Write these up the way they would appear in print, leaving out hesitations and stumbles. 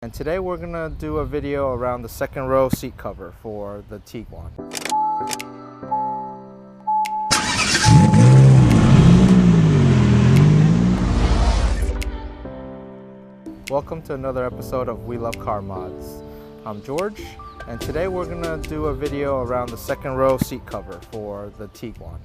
And today we're going to do a video around the second row seat cover for the Tiguan. Welcome to another episode of We Love Car Mods. I'm George, and today we're going to do a video around the second row seat cover for the Tiguan.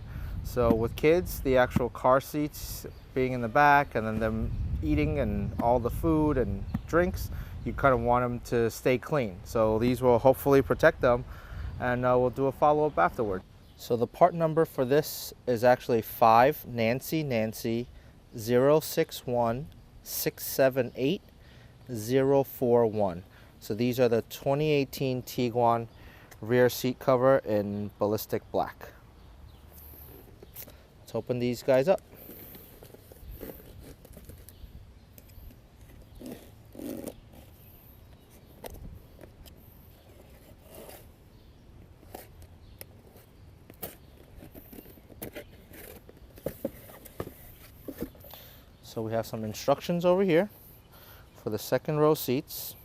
So with kids, the actual car seats being in the back and then them eating and all the food and drinks, you kind of want them to stay clean. So these will hopefully protect them, and we'll do a follow-up afterward. So the part number for this is actually 5 Nancy 061 678 041. So these are the 2018 Tiguan rear seat cover in ballistic black. Let's open these guys up. So we have some instructions over here for the second row seats.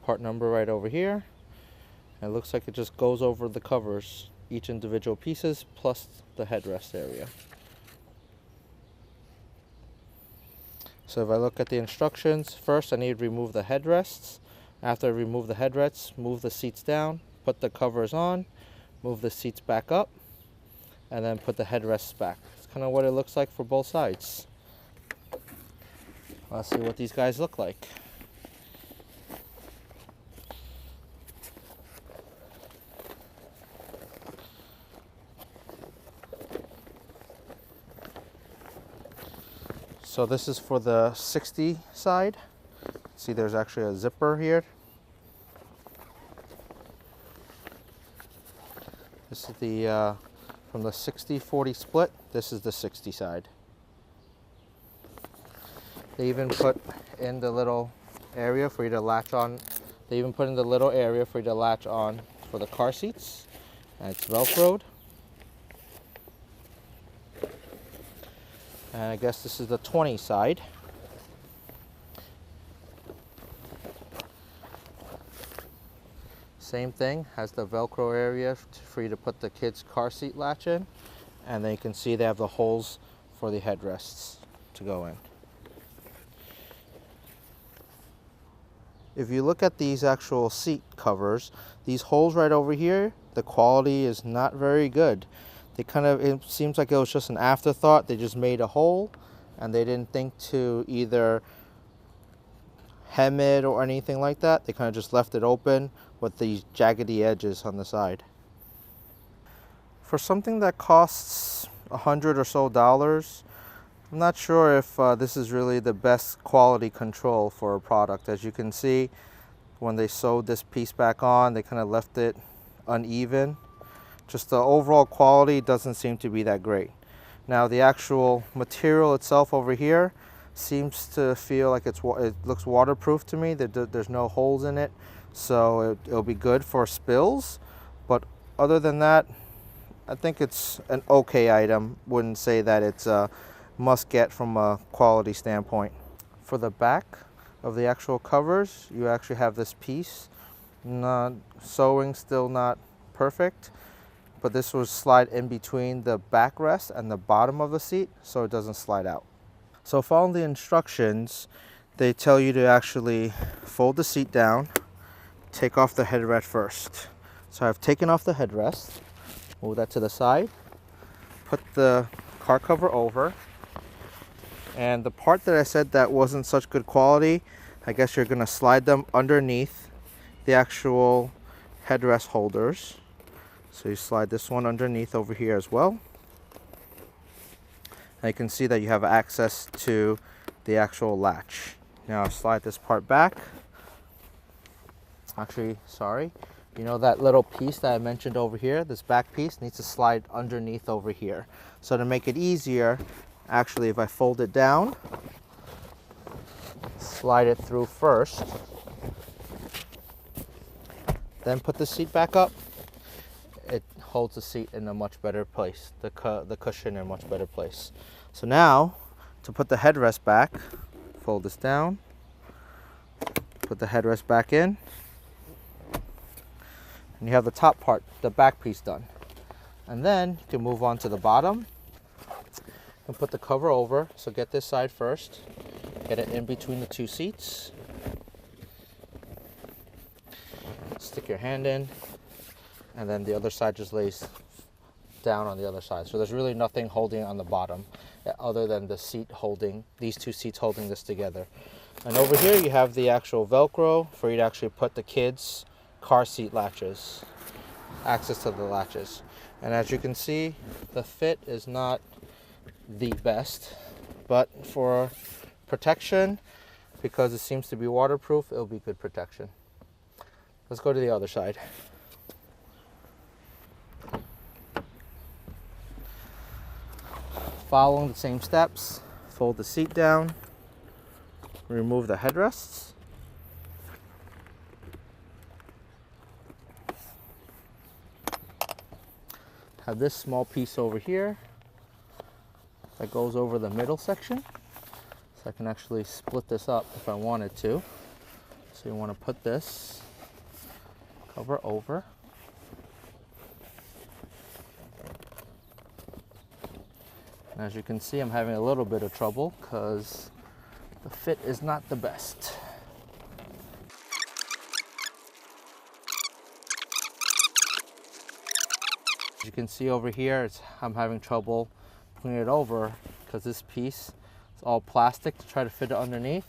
Part number right over here. And it looks like it just goes over the covers, each individual pieces plus the headrest area. So if I look at the instructions, first I need to remove the headrests. After I remove the headrests, move the seats down, put the covers on, move the seats back up, and then put the headrests back. It's kind of what it looks like for both sides. Let's see what these guys look like. So this is for the 60 side. See, there's actually a zipper here. This is the from the 60-40 split, this is the 60 side. They even put in the little area for you to latch on. They even put in the little area for you to latch on for the car seats. And it's Velcroed. And I guess this is the 20 side. Same thing, has the Velcro area for you to put the kids' car seat latch in. And then you can see they have the holes for the headrests to go in. If you look at these actual seat covers, these holes right over here, the quality is not very good. It seems like it was just an afterthought. They just made a hole and they didn't think to either hem it or anything like that. They kind of just left it open with these jaggedy edges on the side. For something that costs $100 or so, I'm not sure if this is really the best quality control for a product. As you can see, when they sewed this piece back on, they kind of left it uneven. Just the overall quality doesn't seem to be that great. Now the actual material itself over here seems to feel like it looks waterproof to me. There's no holes in it, so it'll be good for spills. But other than that, I think it's an okay item. Wouldn't say that it's a must get from a quality standpoint. For the back of the actual covers, you actually have this piece. Sewing still not perfect, but this will slide in between the backrest and the bottom of the seat so it doesn't slide out. So following the instructions, they tell you to actually fold the seat down, take off the headrest first. So I've taken off the headrest, move that to the side, put the car cover over, and the part that I said that wasn't such good quality, I guess you're gonna slide them underneath the actual headrest holders. So you slide this one underneath over here as well. And you can see that you have access to the actual latch. Now I'll slide this part back. Actually, sorry. You know that little piece that I mentioned over here, this back piece needs to slide underneath over here. So to make it easier, actually if I fold it down, slide it through first, then put the seat back up, it holds the seat in a much better place, the cushion in a much better place. So now To put the headrest back, fold this down, put the headrest back in, and you have the top part, the back piece done. And then you can move on to the bottom and put the cover over. So get this side first, get it in between the two seats, stick your hand in, and then the other side just lays down on the other side. So there's really nothing holding on the bottom other than the seat holding, these two seats holding this together. And over here you have the actual Velcro for you to actually put the kids' car seat latches, access to the latches. And as you can see, the fit is not the best, but for protection, because it seems to be waterproof, it'll be good protection. Let's go to the other side. Following the same steps, fold the seat down, remove the headrests, have this small piece over here that goes over the middle section, so I can actually split this up if I wanted to. So you want to put this cover over, and as you can see, I'm having a little bit of trouble because the fit is not the best. As you can see over here, I'm having trouble putting it over because this piece is all plastic to try to fit it underneath,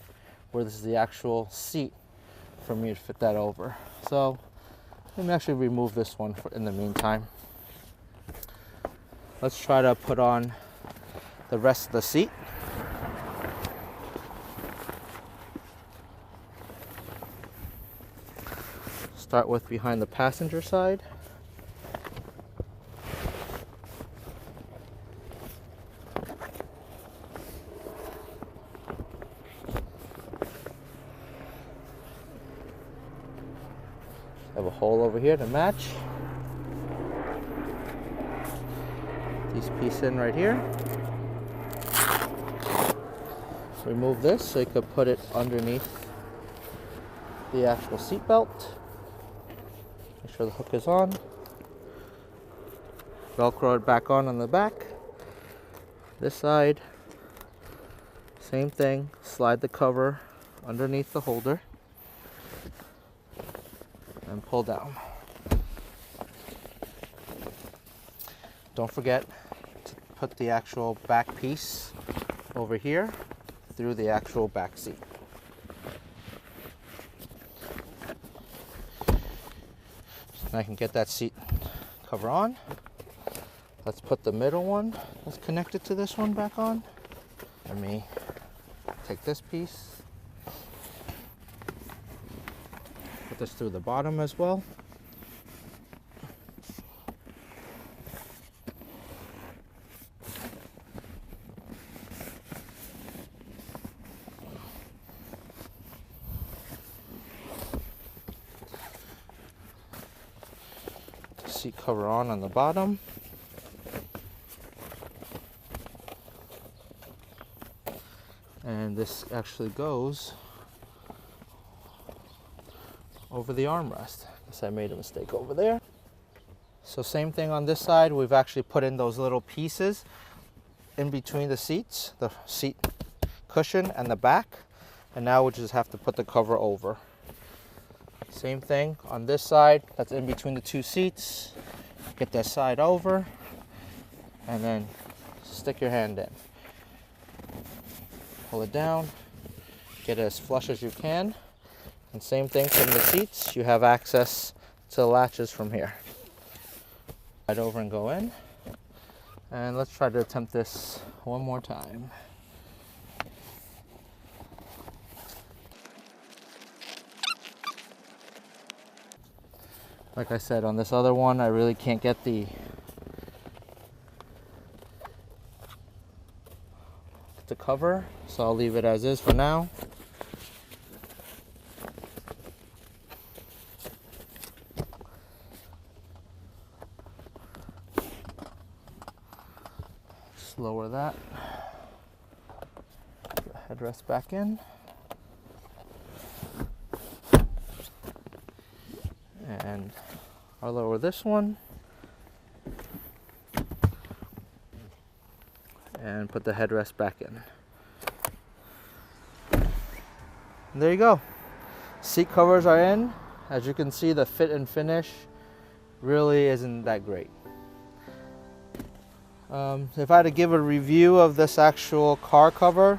where this is the actual seat for me to fit that over. So let me actually remove this one in the meantime. Let's try to put on the rest of the seat. Start with behind the passenger side. Have a hole over here to match. These pieces in right here. Remove this so you could put it underneath the actual seat belt. Make sure the hook is on. Velcro it back on the back. This side, same thing. Slide the cover underneath the holder and pull down. Don't forget to put the actual back piece over here through the actual back seat. And I can get that seat cover on. Let's put the middle one that's connected to this one back on. Let me take this piece, put this through the bottom as well. Seat cover on the bottom. And this actually goes over the armrest. Guess I made a mistake over there. So same thing on this side. We've actually put in those little pieces in between the seats, the seat cushion and the back. And now we just have to put the cover over. Same thing on this side, that's in between the two seats. Get that side over and then stick your hand in. Pull it down, get it as flush as you can. And same thing from the seats, you have access to the latches from here. Right over and go in. And let's try to attempt this one more time. Like I said, on this other one, I really can't get the cover, so I'll leave it as is for now. Just lower that. headrest back in. And I'll lower this one. And put the headrest back in. And there you go. Seat covers are in. As you can see, the fit and finish really isn't that great. If I had to give a review of this actual car cover,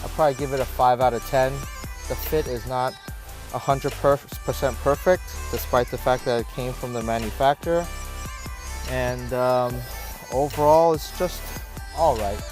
I'd probably give it a 5 out of 10. The fit is not 100% perfect, despite the fact that it came from the manufacturer. And overall, it's just all right.